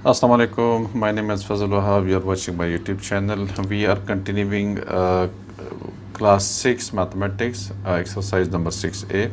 Assalamu alaikum. My name is Fazal Wahab. You are watching my YouTube channel. We are continuing class 6 mathematics, exercise number 6a,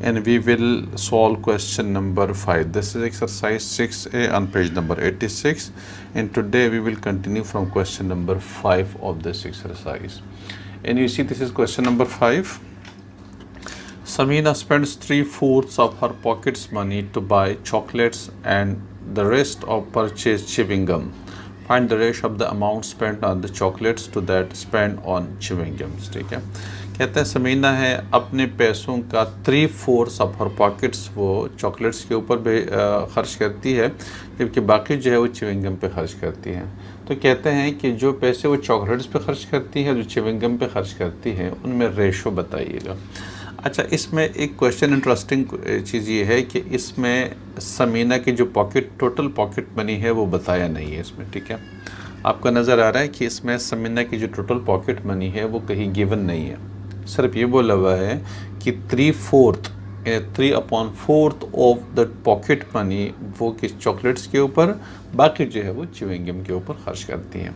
and we will solve question number 5. This is exercise 6a on page number 86, and today we will continue from question number 5 of this exercise. And you see, this is question number 5. Samina spends 3/4 of her pocket's money to buy chocolates and the rest of purchase chewing gum. Find the ratio of the amount spent on the chocolates to that spent on chewing gums. ठीक है, कहते हैं समीना है अपने पैसों का 3/4 of her pockets वो chocolates के ऊपर भी खर्च करती है, जबकि बाकी जो है वो च्युइंग गम पे खर्च करती है। तो कहते हैं कि जो पैसे वो चॉकलेट्स पे खर्च करती है, जो च्युइंग गम पे खर्च करती है, उनमें रेशो बताइएगा। अच्छा, इसमें एक क्वेश्चन इंटरेस्टिंग चीज़ ये है कि इसमें समीना की जो टोटल पॉकेट मनी है वो बताया नहीं है इसमें। ठीक है, आपको नज़र आ रहा है कि इसमें समीना की जो टोटल पॉकेट मनी है वो कहीं गिवन नहीं है, सिर्फ ये बोला हुआ है कि 3/4 ऑफ द पॉकेट मनी वो किस चॉकलेट्स के ऊपर, बाकी जो है वो च्युइंग गम के ऊपर खर्च करती हैं।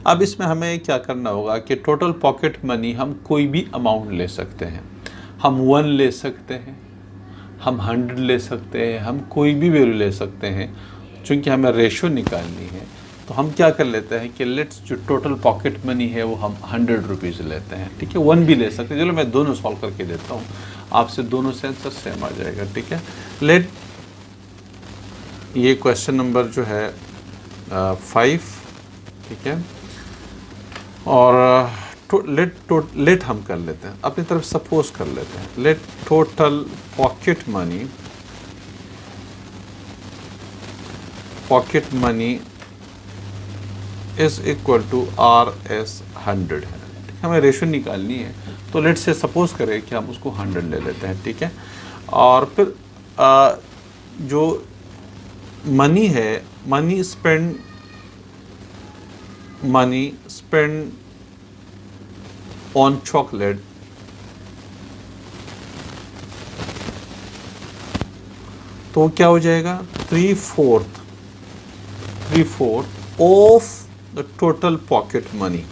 अब इसमें हमें क्या करना होगा कि टोटल पॉकेट मनी हम कोई भी अमाउंट ले सकते हैं। हम 1 ले सकते हैं, हम 100 ले सकते हैं, हम कोई भी वैल्यू ले सकते हैं। चूँकि हमें रेशो निकालनी है तो हम क्या कर लेते हैं कि लेट्स जो टोटल पॉकेट मनी है वो हम 100 रुपीज़ लेते हैं। ठीक है, 1 भी ले सकते हैं। चलो मैं दोनों सॉल्व करके देता हूँ, आपसे दोनों से आंसर सेम आ जाएगा। ठीक है, ये क्वेश्चन नंबर जो है 5, ठीक है, और लेट हम कर लेते हैं, अपनी तरफ सपोज कर लेते हैं। Let total pocket money is equal to RS 100 है। हमें रेशो निकालनी है, तो लेट से सपोज करें कि हम उसको 100 ले लेते हैं। ठीक है, और फिर जो मनी है, मनी स्पेंड ऑन चॉकलेट तो क्या हो जाएगा, 3/4 of the total pocket money,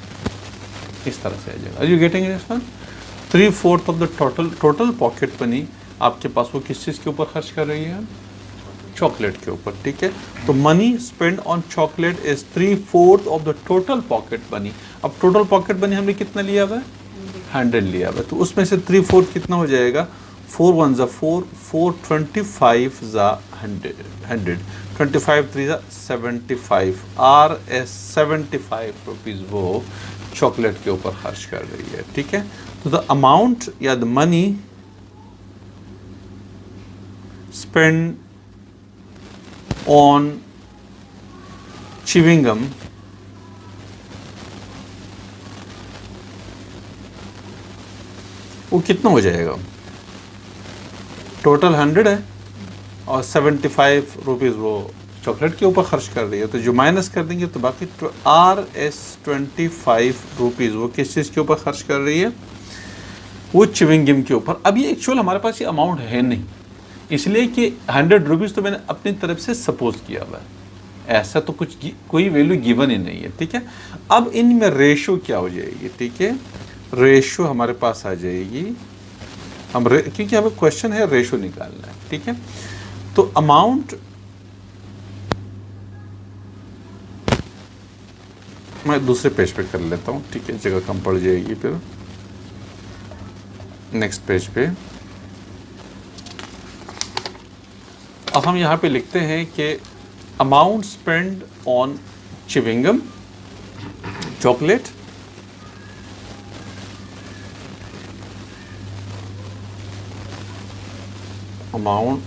इस तरह से आ जाएगा। Are you getting this one? 3/4 of the total pocket money आपके पास वो किस चीज़ के ऊपर खर्च कर रही है, चॉकलेट के ऊपर। ठीक है, तो money spend on chocolate is 3/4 of the total pocket money. अब टोटल पॉकेट मनी हमने कितना लिया हुआ है, 100 लिया हुआ है, तो उसमें से 3/4 कितना हो जाएगा, 4 1 ज़ा 4, 4 25 ज़ा 100, 25 3 ज़ा 75, RS 75 रुपीज़ वो चॉकलेट के ऊपर खर्च कर रही है। ठीक है, तो द अमाउंट या the money spend on chewing gum वो कितना हो जाएगा, टोटल 100 है और 75 रुपीज़ वो चॉकलेट के ऊपर खर्च कर रही है, तो जो माइनस कर देंगे तो बाकी RS 25 रुपीज़ वो किस चीज़ के ऊपर खर्च कर रही है, वो च्युइंग गम के ऊपर। अब ये एक्चुअल हमारे पास ये अमाउंट है नहीं, इसलिए कि 100 रुपीज़ तो मैंने अपनी तरफ से सपोज किया हुआ है, ऐसा तो कोई वैल्यू गिवन ही नहीं है। ठीक है, अब इनमें रेशो क्या हो जाएगी, ठीक है, रेशो हमारे पास आ जाएगी, क्योंकि हमें क्वेश्चन है रेशो निकालना है। ठीक है, तो अमाउंट मैं दूसरे पेज पे कर लेता हूँ। ठीक है, जगह कम पड़ जाएगी, फिर नेक्स्ट पेज पे अब हम यहाँ पे लिखते हैं कि amount spend on chewing gum chocolate amount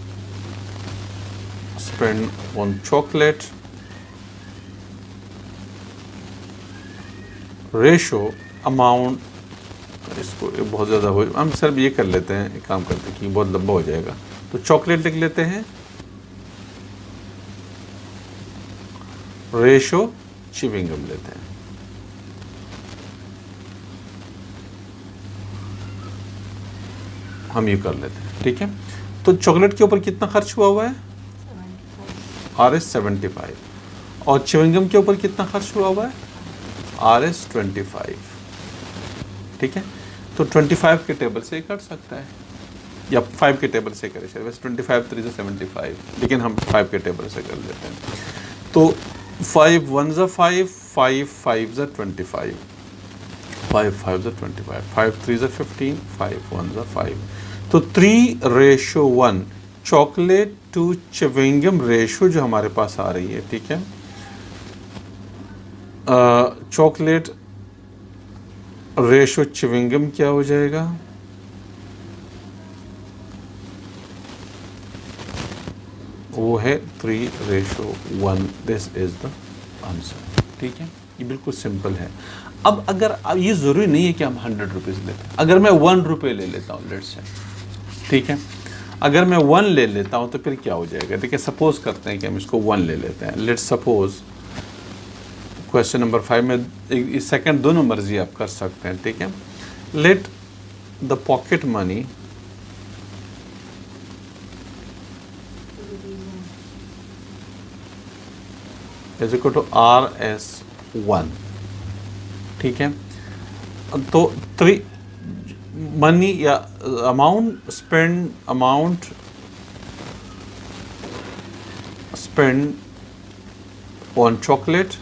spend on chocolate ratio amount, इसको बहुत ज़्यादा हो, हम सिर्फ ये कर लेते हैं, एक काम करते हैं कि बहुत लंबा हो जाएगा, तो चॉकलेट लिख लेते हैं, रेशो च्युइंग गम लेते हैं। हम ये कर लेते हैं। ठीक है, तो चॉकलेट के ऊपर कितना खर्च हुआ है, RS 75, और च्युइंगम के ऊपर कितना खर्च हुआ है, RS 25, ठीक है। तो 25 के टेबल से कट सकता है या 5 के टेबल से करे, शायद वैसे 25 3 से 75, लेकिन हम 5 के टेबल से कर लेते हैं। तो 5 1 ज़ा 5, 5 5 ज़ा 25, 5 5 ज़ा 25, 5 3 ज़ा 15, 5 1 ज़ा 5। तो 3:1 चॉकलेट टू च्युइंगम रेशो जो हमारे पास आ रही है, ठीक है। चॉकलेट रेशो च्युइंगम क्या हो जाएगा, वो है 3:1। दिस इज द आंसर, ठीक है। ये बिल्कुल सिंपल है। अब अगर ये ज़रूरी नहीं है कि हम 100 रुपीज़ लेते हैं, अगर मैं 1 रुपये ले लेता हूँ लेट्स से, ठीक है, अगर मैं 1 ले लेता हूँ तो फिर क्या हो जाएगा। देखिए सपोज करते हैं कि हम इसको 1 ले लेते हैं। लेट्स सपोज क्वेश्चन नंबर 5 में सेकंड दोनों मर्जी आप कर सकते हैं, ठीक है। Let the pocket money is equal to RS1, ठीक है। तो 3 मनी या amount spend on chocolate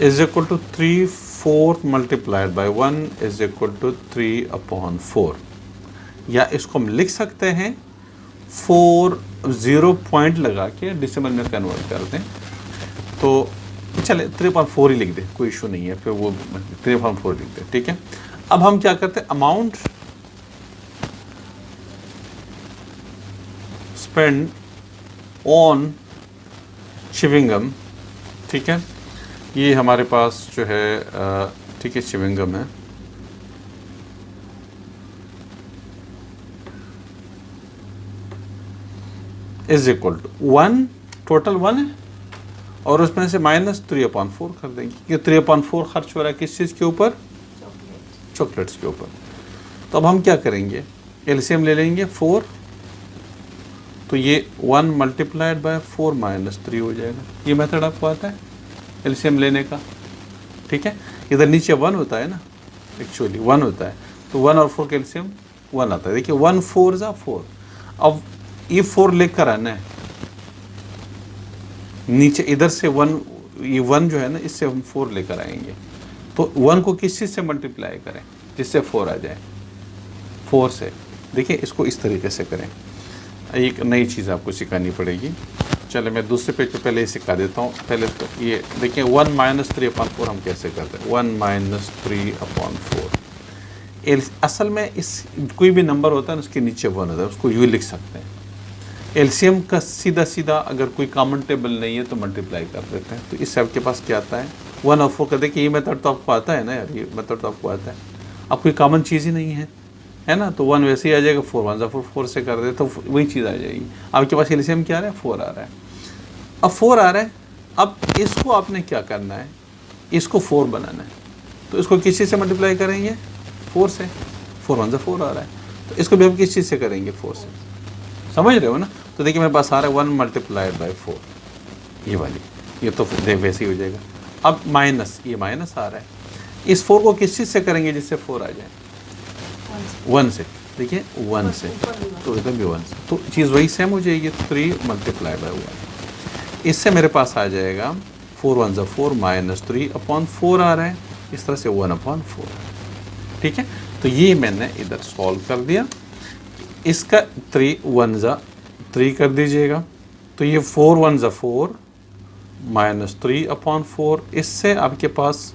is equal to 3/4 multiplied by 1 is equal to 3/4, या इसको हम लिख सकते हैं 4 0 पॉइंट लगा के डेसिमल में कन्वर्ट कर दें। तो चले 3/4 ही लिख दें, कोई इशू नहीं है, फिर वो 3/4 लिख दें, ठीक है। अब हम क्या करते हैं, अमाउंट स्पेंड ऑन च्युइंगम, ठीक है। ये हमारे पास जो है ठीक है च्युइंगम है, इज इक्वल टू 1, टोटल 1 है और उसमें से माइनस 3/4 कर देंगे, क्योंकि 3/4 खर्च हो रहा है किस चीज़ के ऊपर, चॉकलेट्स के ऊपर। तो अब हम क्या करेंगे, एलसीएम ले लेंगे 4, तो ये 1 मल्टीप्लाइड बाय 4 माइनस 3 हो जाएगा। ये मेथड आपको आता है एलसीएम लेने का, ठीक है। इधर नीचे 1 होता है ना, एक्चुअली 1 होता है, तो 1 और 4 का एलसीएम 1 आता है। देखिए 1 4 ज़ा 4, अब ये 4 लेकर आना है नीचे, इधर से 1, ये 1 जो है ना इससे हम 4 लेकर आएंगे। तो 1 को किस चीज़ से मल्टीप्लाई करें जिससे 4 आ जाए, 4 से। देखिए इसको इस तरीके से करें, एक नई चीज़ आपको सिखानी पड़ेगी। चलो मैं दूसरे पेज पे पहले ही सिखा देता हूँ। पहले तो ये देखिए 1 - 3/4 हम कैसे करते हैं, 1 - 3/4। असल में इस कोई भी नंबर होता है ना उसके नीचे 1 होता है, उसको यूँ लिख सकते हैं। एलसीएम का सीधा सीधा अगर कोई कॉमन टेबल नहीं है तो मल्टीप्लाई कर देते हैं। तो इससे आपके पास क्या आता है, 1 और 4 का। देखिए ये मेथड तो आपको आता है ना यार, ये मेथड तो आपको आता है, अब कोई कॉमन चीज़ ही नहीं है ना। तो 1 वैसे ही आ जाएगा, 4 1 ज़ा 4 से कर दे तो वही चीज़ आ जाएगी। आपके पास एलसीएम क्या आ रहा है, 4 आ रहा है। अब 4 आ रहा है, अब इसको आपने क्या करना है, इसको 4 बनाना है। तो इसको किस चीज़ से मल्टीप्लाई करेंगे, 4 से। 4 1 ज़ा 4 आ रहा है, तो इसको भी हम किस चीज़ से करेंगे, 4 से। समझ रहे हो ना। तो देखिए मेरे पास आ रहा है 1 मल्टीप्लाइड बाई 4, ये वाली, ये तो वैसे ही हो जाएगा। अब माइनस, ये माइनस आ रहा है, इस 4 को किस चीज़ से करेंगे जिससे 4 आ जाए, 1 से। देखिए 1 से, तो इधर भी 1 से, तो चीज़ वही सेम हो जाएगी। 3 मल्टीप्लाई बाई 1, इससे मेरे पास आ जाएगा 4 1 ज़ा 4 माइनस 3/4 आ रहा है, इस तरह से 1/4, ठीक है। तो ये मैंने इधर सॉल्व कर दिया। इसका 3 1 ज़ा 3 कर दीजिएगा, तो ये 4 1 ज़ा 4 माइनस 3/4। इससे आपके पास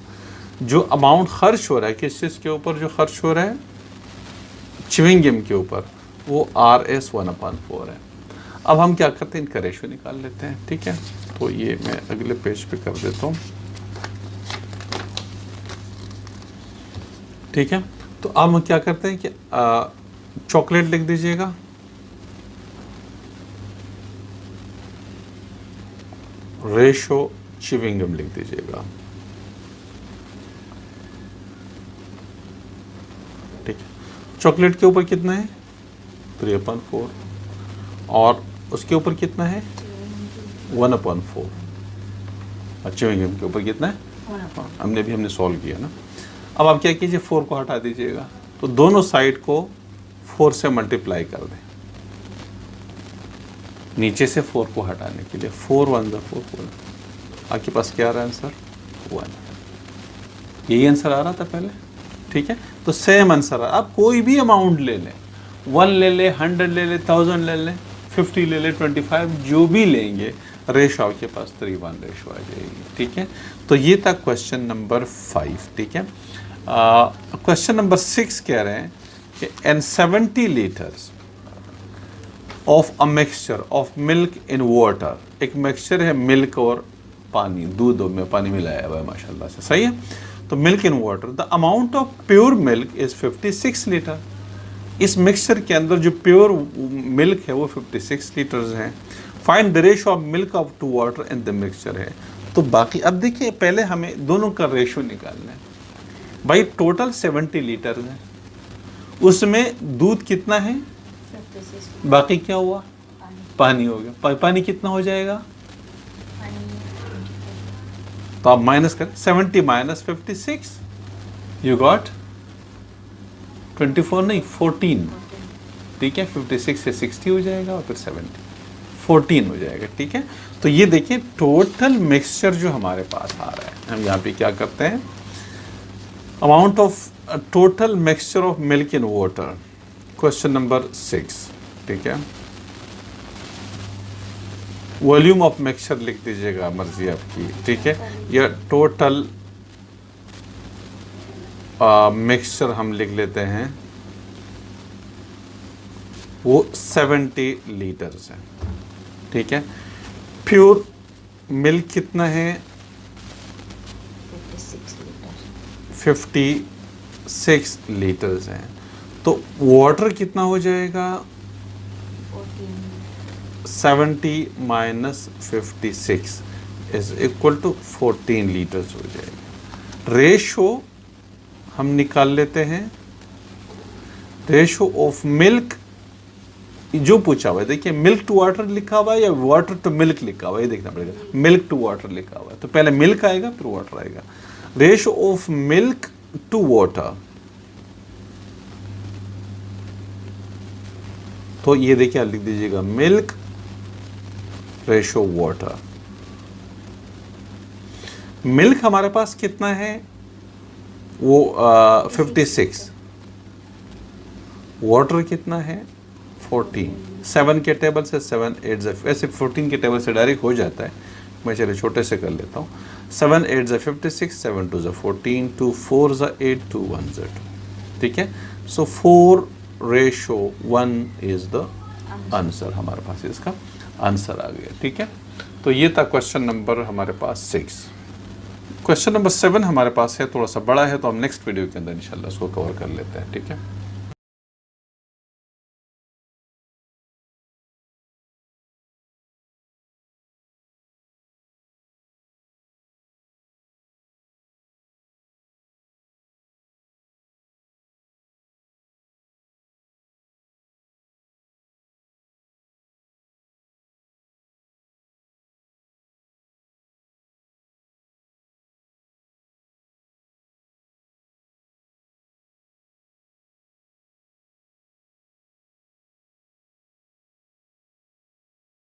जो अमाउंट खर्च हो रहा है किस चीज़ के ऊपर, जो खर्च हो रहा है च्युइंगम के ऊपर, वो RS 1/4 है। अब हम क्या करते हैं, इनका रेशो निकाल लेते हैं, ठीक है। तो ये मैं अगले पेज पे कर देता हूँ, ठीक है। तो अब हम क्या करते हैं कि चॉकलेट लिख दीजिएगा, रेशो च्युइंगम लिख दीजिएगा, ठीक है। चॉकलेट के ऊपर कितना है, 3/4, और उसके ऊपर कितना है 1/4। च्युइंग गम के ऊपर कितना है, हमने सॉल्व किया ना। अब आप क्या कीजिए 4 को हटा दीजिएगा, तो दोनों साइड को 4 से मल्टीप्लाई कर दें, नीचे से 4 को हटाने के लिए 4 1 4 4। आपके पास क्या आ रहा है आंसर 1। यही आंसर आ रहा था पहले, ठीक है। तो सेम आंसर आप कोई भी अमाउंट ले लें, 1 ले लें, 100 ले लें, 1000 ले लें, 50 ले लें, 25, जो भी लेंगे रेशो आपके पास 3:1 रेशो आ जाएगी, ठीक है। तो ये था क्वेश्चन नंबर 5, ठीक है। क्वेश्चन नंबर 6 कह रहे हैं कि an 70 liters of a mixture of milk in water, एक मिक्सचर है मिल्क और पानी, दूध में पानी मिलाया हुआ है माशाल्लाह से, सही है। तो milk in water, the amount of pure milk is 56 litre. इस मिक्सचर के अंदर जो प्योर मिल्क है वो 56 लीटर्स हैं। Find the ratio of milk of to water in the mixture है। तो बाकी अब देखिए पहले हमें दोनों का रेशो निकालना है। भाई टोटल 70 लीटर है, उसमें दूध कितना है 56, बाकी क्या हुआ पानी हो गया। पानी कितना हो जाएगा, तो आप माइनस करें 70 माइनस 56, यू गॉट 24 नहीं 14, ठीक है। 56 से 60 हो जाएगा और फिर 70 14 हो जाएगा, ठीक है। तो ये देखिए टोटल मिक्सचर जो हमारे पास आ रहा है, हम यहाँ पे क्या करते हैं, amount of total mixture of milk in water, question number 6, ठीक है। वॉल्यूम ऑफ मिक्सचर लिख दीजिएगा, मर्जी आपकी, ठीक है। या टोटल मिक्सचर हम लिख लेते हैं, वो 70 लीटर्स है, ठीक है। प्योर मिल्क कितना है 56 लीटर्स हैं। तो वाटर कितना हो जाएगा 70 minus 56 is equal to 14 liters हो जाएगा। रेशो हम निकाल लेते हैं, रेशो ऑफ मिल्क जो पूछा हुआ है, देखिए मिल्क टू वाटर लिखा हुआ है या वाटर टू मिल्क लिखा हुआ है, ये देखना पड़ेगा। मिल्क टू वाटर लिखा हुआ है तो पहले मिल्क आएगा फिर वाटर आएगा। Ratio of milk to water, तो ये देखिए लिख दीजिएगा मिल्क रेशो वाटर। मिल्क हमारे पास कितना है वो 56, वाटर कितना है 14, 7 के टेबल से 7 8 ऐसे 14 के टेबल से डायरेक्ट हो जाता है, मैं चले छोटे से कर लेता हूँ। 7 8 56, 7 2 14, 2 4 8, 2 1 2, ठीक है। सो 4:1 इज द आंसर, हमारे पास इसका आंसर आ गया, ठीक है। तो ये था क्वेश्चन नंबर हमारे पास 6। क्वेश्चन नंबर 7 हमारे पास है, थोड़ा सा बड़ा है, तो हम नेक्स्ट वीडियो के अंदर इंशाल्लाह उसको कवर कर लेते हैं, ठीक है।